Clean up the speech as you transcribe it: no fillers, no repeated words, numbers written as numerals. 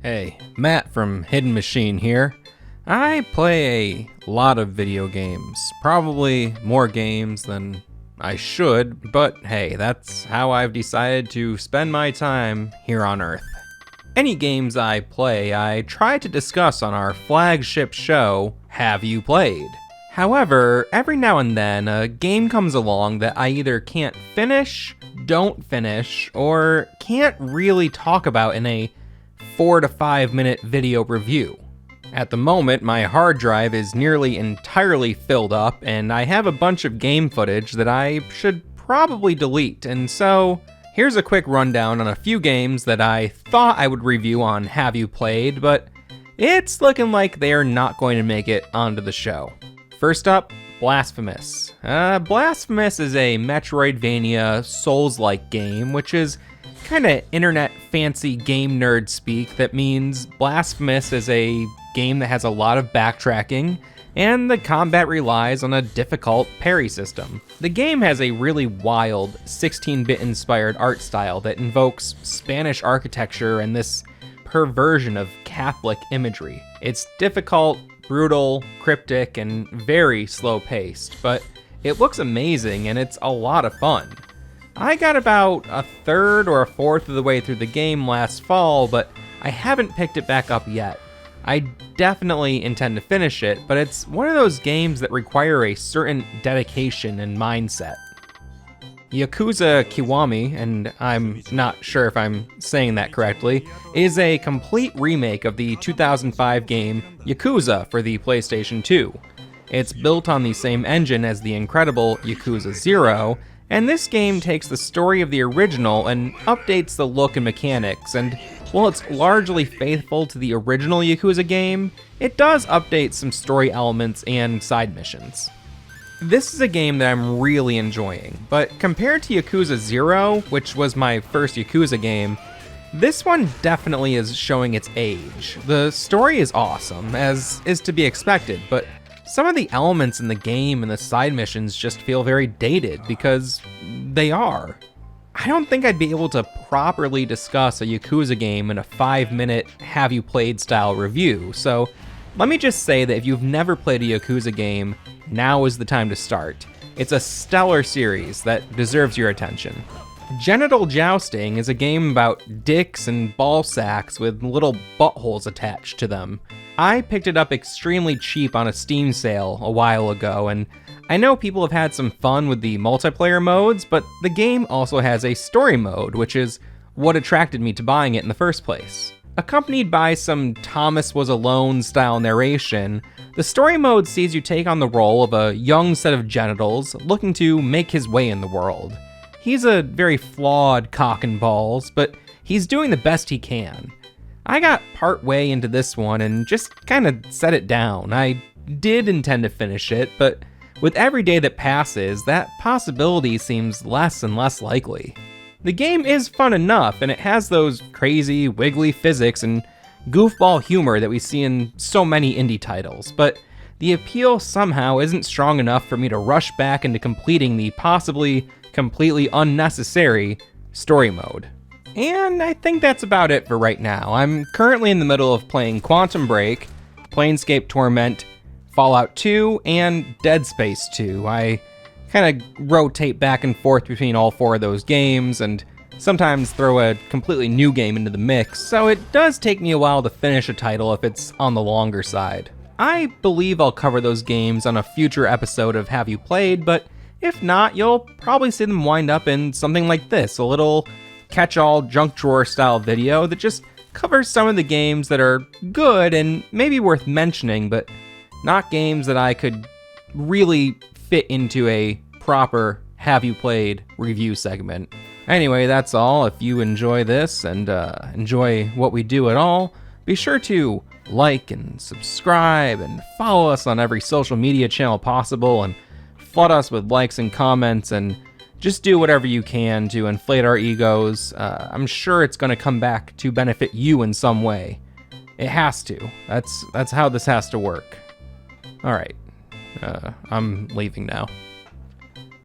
Hey, Matt from Hidden Machine here. I play a lot of video games, probably more games than I should, but hey, that's how I've decided to spend my time here on Earth. Any games I play, I try to discuss on our flagship show, Have You Played? However, every now and then, a game comes along that I either can't finish, don't finish, or can't really talk about in a 4 to 5 minute video review. At the moment, my hard drive is nearly entirely filled up, and I have a bunch of game footage that I should probably delete, and so here's a quick rundown on a few games that I thought I would review on Have You Played, but it's looking like they're not going to make it onto the show. First up, Blasphemous. Blasphemous is a Metroidvania Souls-like game, which is kinda internet fancy game nerd speak that means Blasphemous is a game that has a lot of backtracking, and the combat relies on a difficult parry system. The game has a really wild 16-bit inspired art style that invokes Spanish architecture and this perversion of Catholic imagery. It's difficult, brutal, cryptic, and very slow-paced, but it looks amazing and it's a lot of fun. I got about a third or a fourth of the way through the game last fall, but I haven't picked it back up yet. I definitely intend to finish it, but it's one of those games that require a certain dedication and mindset. Yakuza Kiwami, and I'm not sure if I'm saying that correctly, is a complete remake of the 2005 game Yakuza for the PlayStation 2. It's built on the same engine as the incredible Yakuza 0, and this game takes the story of the original and updates the look and mechanics, and while it's largely faithful to the original Yakuza game, it does update some story elements and side missions. This is a game that I'm really enjoying, but compared to Yakuza 0, which was my first Yakuza game, this one definitely is showing its age. The story is awesome, as is to be expected, but some of the elements in the game and the side missions just feel very dated, because they are. I don't think I'd be able to properly discuss a Yakuza game in a 5-minute Have You Played style review, so let me just say that if you've never played a Yakuza game, now is the time to start. It's a stellar series that deserves your attention. Genital Jousting is a game about dicks and ball sacks with little buttholes attached to them. I picked it up extremely cheap on a Steam sale a while ago, and I know people have had some fun with the multiplayer modes, but the game also has a story mode, which is what attracted me to buying it in the first place. Accompanied by some Thomas Was Alone style narration, the story mode sees you take on the role of a young set of genitals looking to make his way in the world. He's a very flawed cock and balls, but he's doing the best he can. I got part way into this one and just kind of set it down. I did intend to finish it, but with every day that passes, that possibility seems less and less likely. The game is fun enough, and it has those crazy, wiggly physics and goofball humor that we see in so many indie titles, but the appeal somehow isn't strong enough for me to rush back into completing the possibly completely unnecessary story mode. And I think that's about it for right now. I'm currently in the middle of playing Quantum Break, Planescape Torment, Fallout 2, and Dead Space 2. I kind of rotate back and forth between all 4 of those games, and sometimes throw a completely new game into the mix, so it does take me a while to finish a title if it's on the longer side. I believe I'll cover those games on a future episode of Have You Played, but if not, you'll probably see them wind up in something like this, a little catch-all junk drawer style video that just covers some of the games that are good and maybe worth mentioning, but not games that I could really fit into a proper Have You Played review segment. Anyway, that's all. If you enjoy this and enjoy what we do at all, be sure to like and subscribe and follow us on every social media channel possible and flood us with likes and comments and just do whatever you can to inflate our egos. I'm sure it's going to come back to benefit you in some way. It has to. That's how this has to work. All right. I'm leaving now.